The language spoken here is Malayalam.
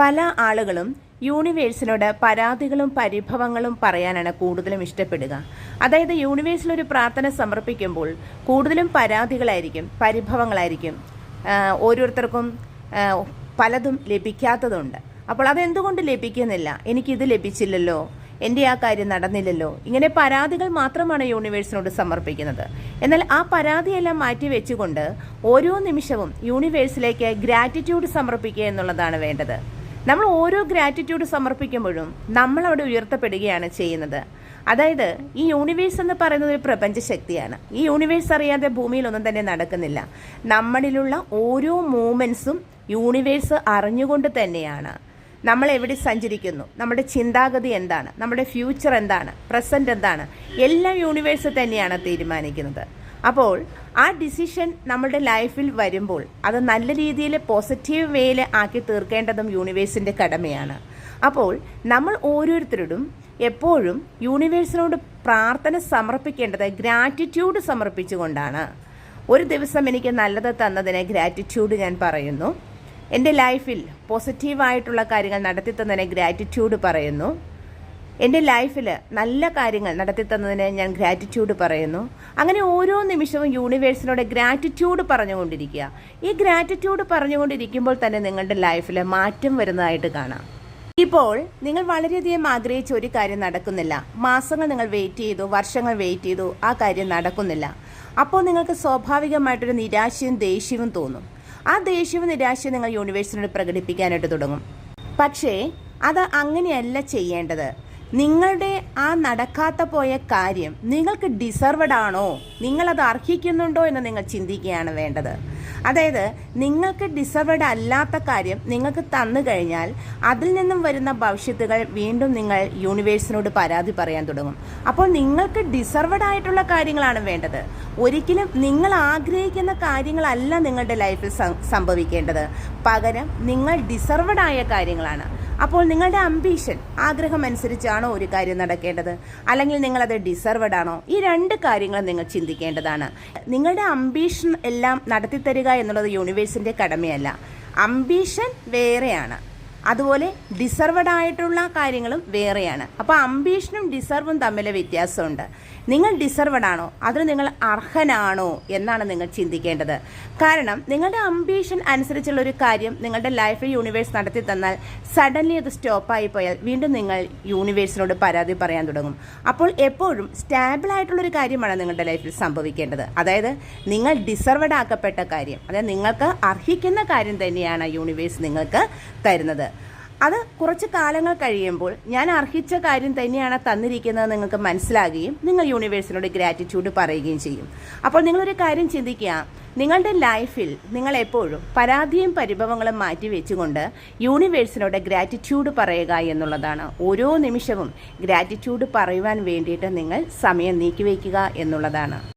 പല ആളുകളും യൂണിവേഴ്സിനോട് പരാതികളും പരിഭവങ്ങളും പറയാനാണ് കൂടുതലും ഇഷ്ടപ്പെടുക. അതായത് യൂണിവേഴ്സിലൊരു പ്രാർത്ഥന സമർപ്പിക്കുമ്പോൾ കൂടുതലും പരാതികളായിരിക്കും, പരിഭവങ്ങളായിരിക്കും. ഓരോരുത്തർക്കും പലതും ലഭിക്കാത്തതുണ്ട്. അപ്പോൾ അതെന്തുകൊണ്ട് ലഭിക്കുന്നില്ല, എനിക്കിത് ലഭിച്ചില്ലല്ലോ, എൻ്റെ ആ കാര്യം നടന്നില്ലല്ലോ, ഇങ്ങനെ പരാതികൾ മാത്രമാണ് യൂണിവേഴ്സിനോട് സമർപ്പിക്കുന്നത്. എന്നാൽ ആ പരാതിയെല്ലാം മാറ്റി വെച്ചുകൊണ്ട് ഓരോ നിമിഷവും യൂണിവേഴ്സിലേക്ക് ഗ്രാറ്റിറ്റ്യൂഡ് സമർപ്പിക്കുക എന്നുള്ളതാണ് വേണ്ടത്. നമ്മൾ ഓരോ ഗ്രാറ്റിറ്റ്യൂഡ് സമർപ്പിക്കുമ്പോഴും നമ്മൾ അവിടെ ഉയർത്തപ്പെടുകയാണ് ചെയ്യുന്നത്. അതായത് ഈ യൂണിവേഴ്സ് എന്ന് പറയുന്നത് ഒരു പ്രപഞ്ച ശക്തിയാണ്. ഈ യൂണിവേഴ്സ് അറിയാതെ ഭൂമിയിൽ ഒന്നും തന്നെ നടക്കുന്നില്ല. നമ്മളിലുള്ള ഓരോ മൂമെന്റ്സും യൂണിവേഴ്സ് അറിഞ്ഞുകൊണ്ട് തന്നെയാണ്. നമ്മൾ എവിടെ സഞ്ചരിക്കുന്നു, നമ്മുടെ ചിന്താഗതി എന്താണ്, നമ്മുടെ ഫ്യൂച്ചർ എന്താണ്, പ്രസന്റ് എന്താണ്, എല്ലാം യൂണിവേഴ്സ് തന്നെയാണ് തീരുമാനിക്കുന്നത്. അപ്പോൾ ആ ഡിസിഷൻ നമ്മുടെ ലൈഫിൽ വരുമ്പോൾ അത് നല്ല രീതിയിൽ പോസിറ്റീവ് വേയിൽ ആക്കി തീർക്കേണ്ടതും യൂണിവേഴ്സിൻ്റെ കടമയാണ്. അപ്പോൾ നമ്മൾ ഓരോരുത്തരോടും എപ്പോഴും യൂണിവേഴ്സിനോട് പ്രാർത്ഥന സമർപ്പിക്കേണ്ടത് ഗ്രാറ്റിറ്റ്യൂഡ് സമർപ്പിച്ചുകൊണ്ടാണ്. ഒരു ദിവസം എനിക്ക് നല്ലത് തന്നതിന് ഗ്രാറ്റിറ്റ്യൂഡ് ഞാൻ പറയുന്നു. എൻ്റെ ലൈഫിൽ പോസിറ്റീവായിട്ടുള്ള കാര്യങ്ങൾ നടത്തി തന്നതിന് ഗ്രാറ്റിറ്റ്യൂഡ് പറയുന്നു. എൻ്റെ ലൈഫിൽ നല്ല കാര്യങ്ങൾ നടത്തി തന്നതിന് ഞാൻ ഗ്രാറ്റിറ്റ്യൂഡ് പറയുന്നു. അങ്ങനെ ഓരോ നിമിഷവും യൂണിവേഴ്സിനോട് ഗ്രാറ്റിറ്റ്യൂഡ് പറഞ്ഞുകൊണ്ടിരിക്കുക. ഈ ഗ്രാറ്റിറ്റ്യൂഡ് പറഞ്ഞുകൊണ്ടിരിക്കുമ്പോൾ തന്നെ നിങ്ങളുടെ ലൈഫിൽ മാറ്റം വരുന്നതായിട്ട് കാണാം. ഇപ്പോൾ നിങ്ങൾ വളരെയധികം ആഗ്രഹിച്ച ഒരു കാര്യം നടക്കുന്നില്ല. മാസങ്ങൾ നിങ്ങൾ വെയിറ്റ് ചെയ്തു, വർഷങ്ങൾ വെയിറ്റ് ചെയ്തു, ആ കാര്യം നടക്കുന്നില്ല. അപ്പോൾ നിങ്ങൾക്ക് സ്വാഭാവികമായിട്ടൊരു നിരാശയും ദേഷ്യവും തോന്നും. ആ ദേഷ്യവും നിരാശയും നിങ്ങൾ യൂണിവേഴ്സിനോട് പ്രകടിപ്പിക്കാനായിട്ട് തുടങ്ങും. പക്ഷേ അത് അങ്ങനെയല്ല ചെയ്യേണ്ടത്. നിങ്ങളുടെ ആ നടക്കാത്ത പോയ കാര്യം നിങ്ങൾക്ക് ഡിസർവഡ് ആണോ, നിങ്ങളത് അർഹിക്കുന്നുണ്ടോ എന്ന് നിങ്ങൾ ചിന്തിക്കുകയാണ് വേണ്ടത്. അതായത് നിങ്ങൾക്ക് ഡിസർവഡ് അല്ലാത്ത കാര്യം നിങ്ങൾക്ക് തന്നു കഴിഞ്ഞാൽ അതിൽ നിന്നും വരുന്ന ഭവിഷ്യത്തുകൾ വീണ്ടും നിങ്ങൾ യൂണിവേഴ്സിനോട് പരാതി പറയാൻ തുടങ്ങും. അപ്പോൾ നിങ്ങൾക്ക് ഡിസർവഡ് ആയിട്ടുള്ള കാര്യങ്ങളാണ് വേണ്ടത്. ഒരിക്കലും നിങ്ങൾ ആഗ്രഹിക്കുന്ന കാര്യങ്ങളല്ല നിങ്ങളുടെ ലൈഫിൽ സംഭവിക്കേണ്ടത്. പകരം നിങ്ങൾ ഡിസർവഡ് ആയ കാര്യങ്ങളാണ്. അപ്പോൾ നിങ്ങളുടെ അംബീഷൻ, ആഗ്രഹം അനുസരിച്ചാണോ ഒരു കാര്യം നടക്കേണ്ടത്, അല്ലെങ്കിൽ നിങ്ങളത് ഡിസർവഡ് ആണോ? ഈ രണ്ട് കാര്യങ്ങളും നിങ്ങൾ ചിന്തിക്കേണ്ടതാണ്. നിങ്ങളുടെ അംബീഷൻ എല്ലാം നടത്തിത്തരിക എന്നുള്ളത് യൂണിവേഴ്സിൻ്റെ കടമയല്ല. അംബീഷൻ വേറെയാണ്, അതുപോലെ ഡിസർവഡ് ആയിട്ടുള്ള കാര്യങ്ങളും വേറെയാണ്. അപ്പോൾ അംബീഷനും ഡിസർവും തമ്മിൽ വ്യത്യാസമുണ്ട്. നിങ്ങൾ ഡിസർവഡ് ആണോ, അതിന് നിങ്ങൾ അർഹനാണോ എന്നാണ് നിങ്ങൾ ചിന്തിക്കേണ്ടത്. കാരണം നിങ്ങളുടെ അംബീഷൻ അനുസരിച്ചുള്ള ഒരു കാര്യം നിങ്ങളുടെ ലൈഫിൽ യൂണിവേഴ്സ് നടത്തി തന്നാൽ സഡൻലി അത് സ്റ്റോപ്പായി പോയാൽ വീണ്ടും നിങ്ങൾ യൂണിവേഴ്സിനോട് പരാതി പറയാൻ തുടങ്ങും. അപ്പോൾ എപ്പോഴും സ്റ്റാബിൾ ആയിട്ടുള്ളൊരു കാര്യമാണ് നിങ്ങളുടെ ലൈഫിൽ സംഭവിക്കേണ്ടത്. അതായത് നിങ്ങൾ ഡിസർവഡ് ആക്കപ്പെട്ട കാര്യം, അതായത് നിങ്ങൾക്ക് അർഹിക്കുന്ന കാര്യം തന്നെയാണ് യൂണിവേഴ്സ് നിങ്ങൾക്ക് തരുന്നത്. അത് കുറച്ച് കാലങ്ങൾ കഴിയുമ്പോൾ ഞാൻ അർഹിച്ച കാര്യം തന്നെയാണ് തന്നിരിക്കുന്നത് നിങ്ങൾക്ക് മനസ്സിലാകുകയും നിങ്ങൾ യൂണിവേഴ്സിനോട് ഗ്രാറ്റിറ്റ്യൂഡ് പറയുകയും ചെയ്യും. അപ്പോൾ നിങ്ങളൊരു കാര്യം ചിന്തിക്കുക, നിങ്ങളുടെ ലൈഫിൽ നിങ്ങൾ എപ്പോഴും പരാതിയും പരിഭവങ്ങളും മാറ്റി വെച്ചുകൊണ്ട് യൂണിവേഴ്സിനോട് ഗ്രാറ്റിറ്റ്യൂഡ് പറയുക എന്നുള്ളതാണ്. ഓരോ നിമിഷവും ഗ്രാറ്റിറ്റ്യൂഡ് പറയുവാൻ വേണ്ടിയിട്ട് നിങ്ങൾ സമയം നീക്കിവെക്കുക എന്നുള്ളതാണ്.